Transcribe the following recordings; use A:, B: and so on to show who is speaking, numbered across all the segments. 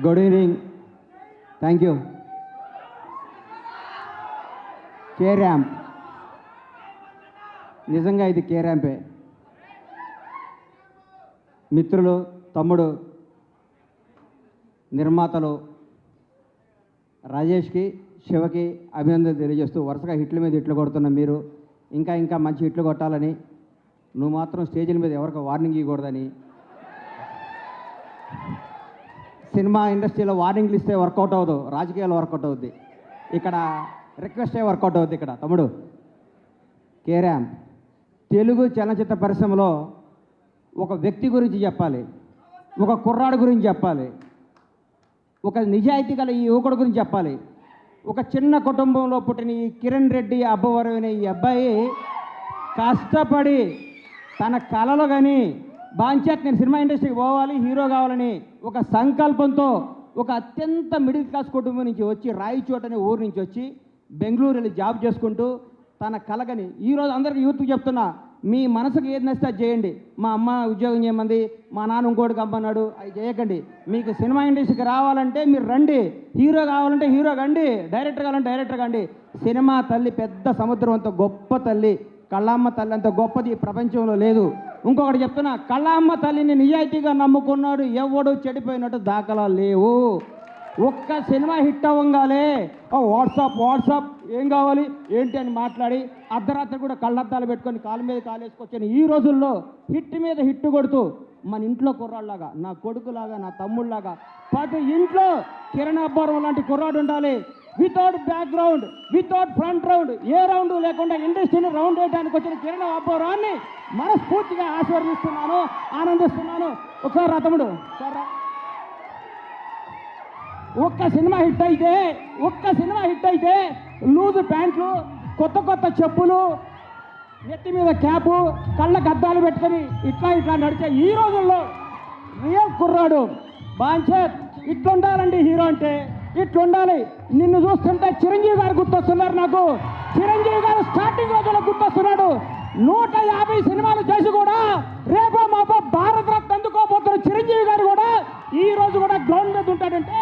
A: Good evening. Thank you. K ramp, నిజంగా ఇది కే ర్యాంపే. మిత్రులు, తమ్ముడు, నిర్మాతలు రాజేష్కి, శివకి అభినందనలు తెలియజేస్తూ వరుసగా హిట్ల మీద హిట్లు కొడుతున్న మీరు ఇంకా ఇంకా మంచి హిట్లు కొట్టాలని, నువ్వు మాత్రం స్టేజీల మీద ఎవరికి వార్నింగ్ ఇవ్వకూడదని, సినిమా ఇండస్ట్రీలో వార్నింగ్లు ఇస్తే వర్కౌట్ అవ్వదు, రాజకీయాలు వర్కౌట్ అవుద్ది. ఇక్కడ రిక్వెస్టే వర్కౌట్ అవుద్ది. ఇక్కడ తమ్ముడు కే ర్యాంప్ తెలుగు చలనచిత్ర పరిశ్రమలో ఒక వ్యక్తి గురించి చెప్పాలి, ఒక కుర్రాడు గురించి చెప్పాలి, ఒక నిజాయితీ గల ఈ యువకుడు గురించి చెప్పాలి. ఒక చిన్న కుటుంబంలో పుట్టిన ఈ కిరణ్ రెడ్డి అబ్బవరం అనే ఈ అబ్బాయి కష్టపడి తన కళలో కానీ బాంచేత్ నేను సినిమా ఇండస్ట్రీకి పోవాలి, హీరో కావాలని ఒక సంకల్పంతో ఒక అత్యంత మిడిల్ క్లాస్ కుటుంబం నుంచి వచ్చి రాయచోట అనే ఊరు నుంచి వచ్చి బెంగళూరు వెళ్ళి జాబ్ చేసుకుంటూ తన కలగని ఈరోజు అందరికీ యూత్కి చెప్తున్నా, మీ మనసుకు ఏది నచ్చితే అది చేయండి. మా అమ్మ ఉద్యోగం చేయమంది, మా నాన్న ఇంకోటి కంపన్నాడు, అది చేయకండి. మీకు సినిమా ఇండస్ట్రీకి రావాలంటే మీరు రండి, హీరో కావాలంటే హీరో కండి, డైరెక్టర్ కావాలంటే డైరెక్టర్ కండి. సినిమా తల్లి పెద్ద సముద్రం అంత గొప్ప తల్లి, కళ్ళమ్మ తల్లి అంత గొప్పది ఈ ప్రపంచంలో లేదు. ఇంకొకటి చెప్తున్నా, కళ్ళమ్మ తల్లిని నిజాయితీగా నమ్ముకున్నాడు ఎవడు చెడిపోయినట్టు దాఖలా లేవు. ఒక్క సినిమా హిట్ అవ్వగానే వాట్సాప్ ఏం కావాలి ఏంటి అని మాట్లాడి అర్ధరాత్రి కూడా కళ్ళద్దాలు పెట్టుకొని కాలు మీద కాలేసుకొచ్చాను. ఈ రోజుల్లో హిట్ మీద హిట్ కొడుతూ మన ఇంట్లో కుర్రాళ్ళలాగా, నా కొడుకులాగా, నా తమ్ముళ్ళలాగా 10 ఇంట్లో కిరణ్ అబ్బవరం లాంటి కుర్రాడు ఉండాలి. Without background, without front round, ఏ రౌండ్ లేకుండా ఇండస్ట్రీని రౌండ్ వేయడానికి వచ్చిన కిరణ్ అబ్బవరాన్ని మనస్ఫూర్తిగా ఆశీర్వదిస్తున్నాను, ఆనందిస్తున్నాను. ఒకసారి రా తమ్ముడు, సరే. ఒక్క సినిమా హిట్ అయితే లూజు ప్యాంట్లు, కొత్త చెప్పులు, నెత్తి మీద క్యాపు, కళ్ళకు అద్దాలు పెట్టుకొని ఇట్లా నడిచే ఈ రోజుల్లో రియల్ కుర్రాడు బాంచేత్ ఇట్లుండాలండి. హీరో అంటే ఇట్లుండాలి. నిన్ను చూస్తుంటే చిరంజీవి గారు గుర్తొస్తున్నారు నాకు. చిరంజీవి గారు స్టార్టింగ్ రోజుల్లో గుర్తొస్తున్నాడు. 150 సినిమాలు చేసి కూడా రేపో మాపో భారత రత్న అందుకోబోతున్న చిరంజీవి గారు కూడా ఈ రోజు కూడా గ్రౌండ్ మీద ఉంటాడంటే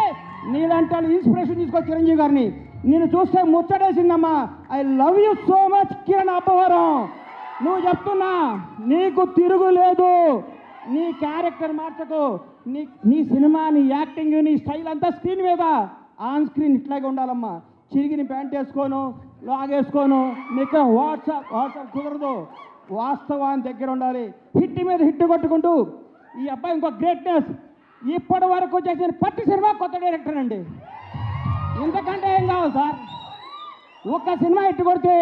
A: నీలాంటి వాళ్ళు ఇన్స్పిరేషన్ తీసుకో చిరంజీవి గారిని. నేను చూస్తే ముచ్చటేసిందమ్మా. I love you so much Kiran Abbavaram. నువ్వు చెప్తున్నా, నీకు తిరుగులేదు. నీ క్యారెక్టర్ మార్చకు. నీ సినిమా, నీ యాక్టింగ్, నీ స్టైల్ అంతా స్క్రీన్ మీద, ఆన్ స్క్రీన్ ఇట్లాగే ఉండాలమ్మా. చిరిగిని ప్యాంట్ వేసుకోను, లాగేసుకోను, నీకు వాట్సాప్ కుదరదు. వాస్తవాన్ని దగ్గర ఉండాలి. హిట్ మీద హిట్ కొట్టుకుంటూ ఈ అబ్బాయి ఇంకో గ్రేట్నెస్. ఇప్పటి వరకు చేసిన ప్రతి సినిమా కొత్త డైరెక్టర్ అండి. ఇంతకంటే ఏం కావాలి సార్? ఒక్క సినిమా హిట్ కొడితే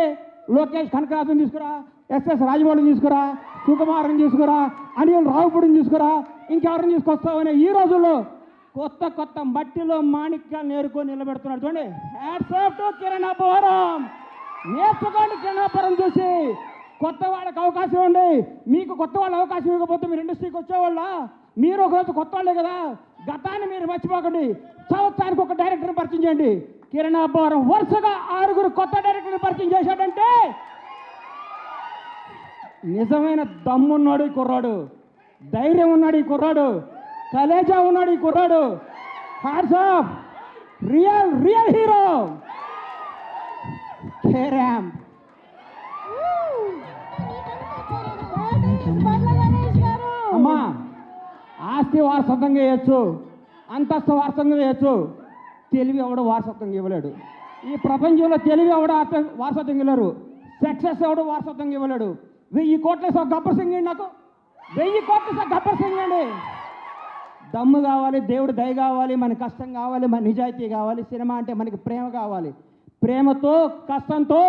A: లోకేష్ కనకరాజుని తీసుకురా, ఎస్ఎస్ రాజమౌళిని తీసుకురా, సుకుమార్ని తీసుకురా, అనిల్ రావుపూడిని తీసుకురా, ఇంకెవరిని తీసుకొస్తామని ఈ రోజుల్లో కొత్త మట్టిలో మాణిక్యాలు నేర్కొని నిలబెడుతున్నాడు. చూడండి, hats off to Kiran Abbavaram. నేర్చుకోండి కిరణ్ అబ్బవరం చూసి. కొత్త వాళ్ళకి అవకాశం ఇవ్వండి. మీకు కొత్త వాళ్ళు అవకాశం ఇవ్వకపోతే మీరు ఇండస్ట్రీకి వచ్చేవాళ్ళ? మీరు ఒకరోజు కొత్త వాళ్ళే కదా. గతాన్ని మీరు మర్చిపోకండి. సంవత్సరానికి ఒక డైరెక్టర్ని పరిచయం చేయండి. కిరణ్ అబ్బవరం వరుసగా 6 కొత్త డైరెక్టర్ని పరిచయం చేశాడంటే నిజమైన దమ్మున్నాడు ఈ కుర్రాడు, ధైర్యం ఉన్నాడు ఈ కుర్రాడు, కలేజా ఉన్నాడు ఈ కుర్రాడు. Hats off, real hero K ramp. అమ్మా, ఆస్తి వారసత్వంగా చేయొచ్చు, అంతస్తు వారసత్వంగా చేయొచ్చు, తెలివి ఎవడు వారసత్వంగా ఇవ్వలేడు. ఈ ప్రపంచంలో తెలివి ఎవడు వారసత్వంగా ఇవ్వలేరు. సక్సెస్ ఎవడు వారసత్వంగా ఇవ్వలేడు. 1000 కోట్ల గబ్బర్ సింగ్ అండి. నాకు 1000 కోట్ల గబ్బర్ సింగ్ అండి. దమ్ము కావాలి, దేవుడు దయ కావాలి, మన కష్టం కావాలి, మన నిజాయితీ కావాలి. సినిమా అంటే మనకి ప్రేమ కావాలి. ప్రేమతో కష్టంతో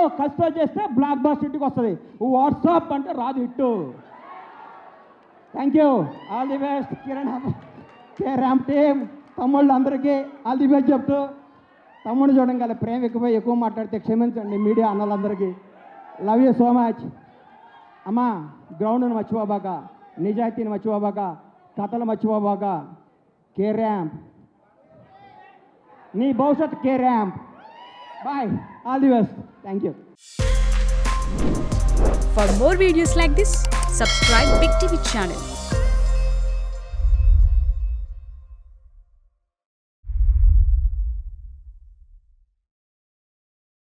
A: చేస్తే బ్లాక్ బాస్టర్ హిట్కి వస్తుంది. వాట్సాప్ అంటే రాదు hit. Thank you. All the best Kiran K ramp team. తమ్ముళ్ళు అందరికీ ఆల్ ది బెస్ట్ చెప్తూ, తమ్ముడు చూడడం గల ప్రేమ ఎక్కువ మాట్లాడితే క్షమించండి మీడియా అన్నలందరికీ. Love you so much. అమ్మా, గ్రౌండ్ను మర్చిపోబాక, నిజాయితీని మర్చిపోబాక, కథలు మర్చిపోబాక. కే ర్యాంప్, నీ భవిష్యత్ K ramp. Bye, all the best. Thank you.
B: For more videos like this, subscribe Big TV channel.